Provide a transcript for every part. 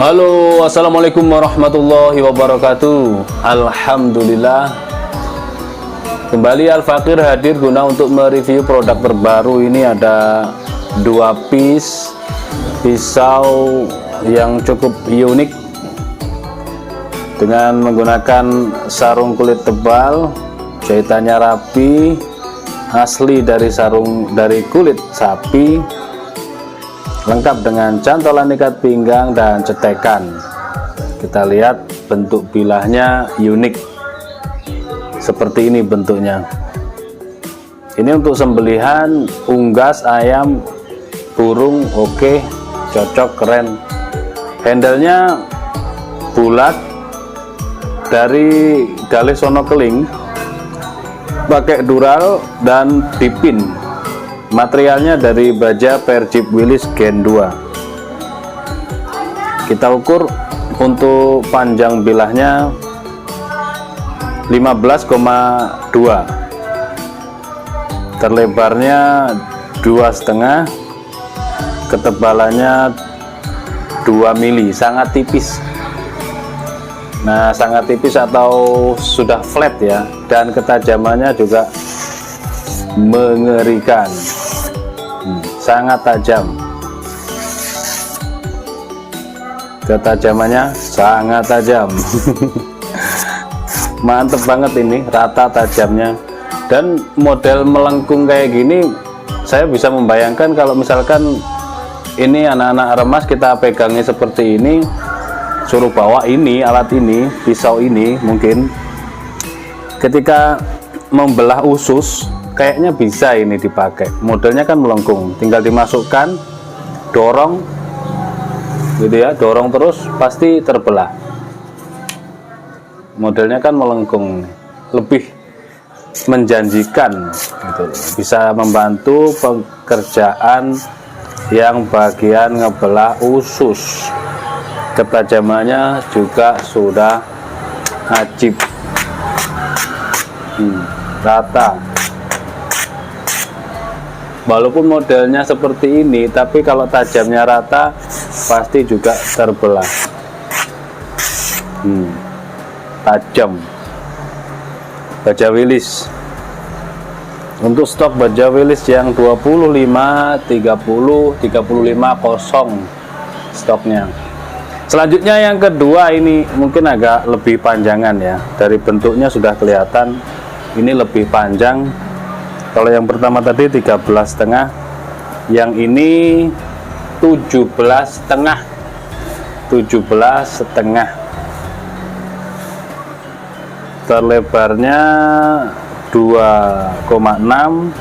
Halo, assalamualaikum warahmatullahi wabarakatuh. Alhamdulillah, kembali Al Fakir hadir guna untuk mereview produk terbaru. Ini ada dua piece pisau yang cukup unik dengan menggunakan sarung kulit tebal, jahitannya rapi, asli dari kulit sapi, lengkap dengan cantolan ikat pinggang dan cetekan. Kita lihat bentuk bilahnya unik, seperti ini bentuknya. Ini untuk sembelihan unggas, ayam, burung, oke, cocok, keren. Handlenya bulat dari galis sono keling, pakai dural dan dipin. Materialnya dari baja Perjeep Willys Gen 2. Kita ukur untuk panjang bilahnya 15,2, terlebarnya 2,5, ketebalannya 2 mili, sangat tipis. Nah, sangat tipis atau sudah flat ya, dan ketajamannya juga mengerikan. Sangat tajam, ketajamannya sangat tajam. Mantep banget ini, rata tajamnya. Dan model melengkung kayak gini, saya bisa membayangkan kalau misalkan ini anak-anak remas kita pegangnya seperti ini, suruh bawa ini, alat ini, pisau ini, mungkin ketika membelah usus kayaknya bisa ini dipakai. Modelnya kan melengkung, tinggal dimasukkan, dorong gitu ya, dorong terus pasti terbelah. Modelnya kan melengkung, lebih menjanjikan gitu. Bisa membantu pekerjaan yang bagian ngebelah usus. Ketajamannya juga sudah ajib, rata. Walaupun modelnya seperti ini, tapi kalau tajamnya rata pasti juga terbelah. Tajam. Baja Willys. Untuk stok baja Willys yang 25, 30, 35 kosong stoknya. Selanjutnya yang kedua, ini mungkin agak lebih panjangan ya. Dari bentuknya sudah kelihatan ini lebih panjang. Kalau yang pertama tadi 13,5, yang ini 17,5. 17,5. Terlebarnya 2,6.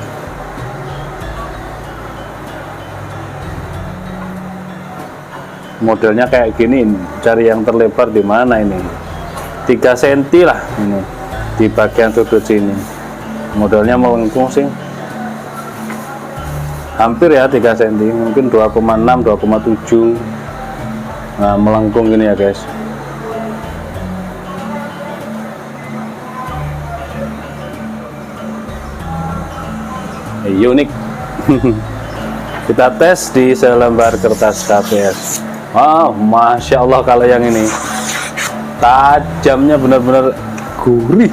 Modelnya kayak gini. Cari yang terlebar di mana ini? 3 cm lah ini di bagian sudut sini. Modelnya melengkung sih, hampir ya 3 cm, mungkin 2,6, 2,7. Nah, melengkung gini ya guys. Unik. Kita tes di selembar kertas KPS. Wow, Masya Allah, kalau yang ini tajamnya benar-benar gurih,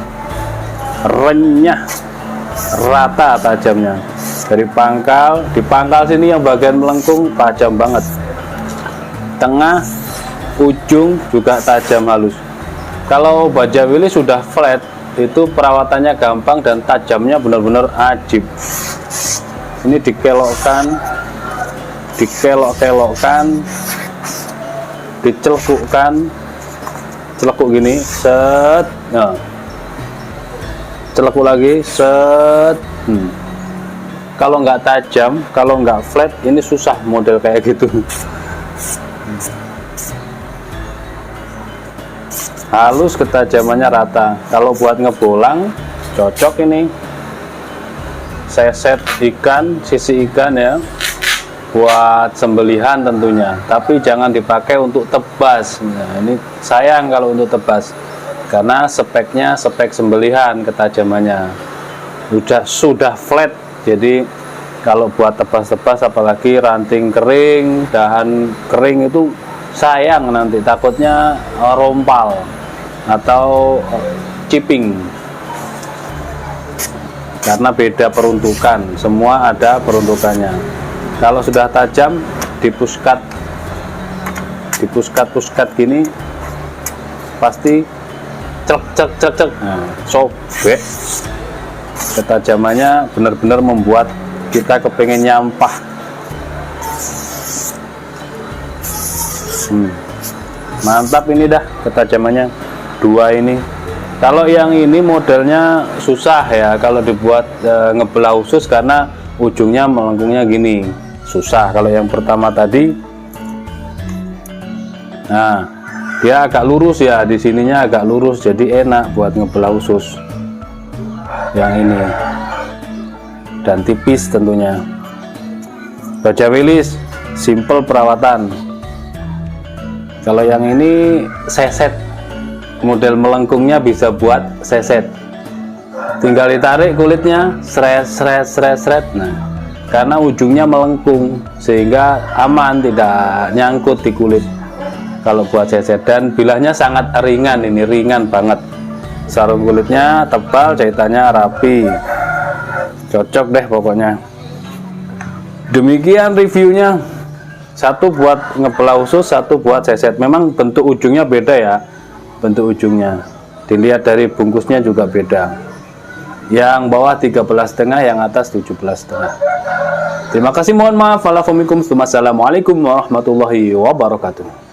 renyah, rata tajamnya. Dari pangkal, di pangkal sini yang bagian melengkung tajam banget, tengah, ujung juga tajam halus. Kalau baja Willys sudah flat, itu perawatannya gampang dan tajamnya benar-benar ajib. Ini dikelokkan, dikelok-kelokkan, dicelekukkan, celekuk gini, set, nah, celekuk lagi, set. Kalau nggak tajam, kalau nggak flat, ini susah model kayak gitu. Halus, ketajamannya rata. Kalau buat ngebolang cocok ini. Saya set ikan, sisi ikan ya, buat sembelihan tentunya, tapi jangan dipakai untuk tebas. Nah, ini sayang kalau untuk tebas, karena speknya spek sembelihan, ketajamannya sudah flat. Jadi kalau buat tebas-tebas, apalagi ranting kering, dahan kering, itu sayang nanti takutnya rompal atau chipping, karena beda peruntukan, semua ada peruntukannya. Kalau sudah tajam dipuskat gini pasti cek. Nah, sobek. Ketajamannya benar-benar membuat kita kepengen nyampah. Mantap ini dah ketajamannya dua ini. Kalau yang ini modelnya susah ya kalau dibuat ngebelah khusus, karena ujungnya melengkungnya gini, susah. Kalau yang pertama tadi, nah dia agak lurus ya, di sininya agak lurus, jadi enak buat ngebelah khusus. Yang ini dan tipis tentunya. Baja Wilis simple perawatan. Kalau yang ini seset, model melengkungnya bisa buat seset, tinggal ditarik kulitnya, seret. Nah, karena ujungnya melengkung sehingga aman, tidak nyangkut di kulit kalau buat seset. Dan bilahnya sangat ringan, ini ringan banget, sarung kulitnya tebal, jahitannya rapi, cocok deh pokoknya. Demikian reviewnya, satu buat ngebelah khusus, satu buat seset. Memang bentuk ujungnya beda ya, bentuk ujungnya dilihat dari bungkusnya juga beda, yang bawah 13,5, yang atas 17,5. Terima kasih, mohon maaf. Assalamualaikum warahmatullahi wabarakatuh.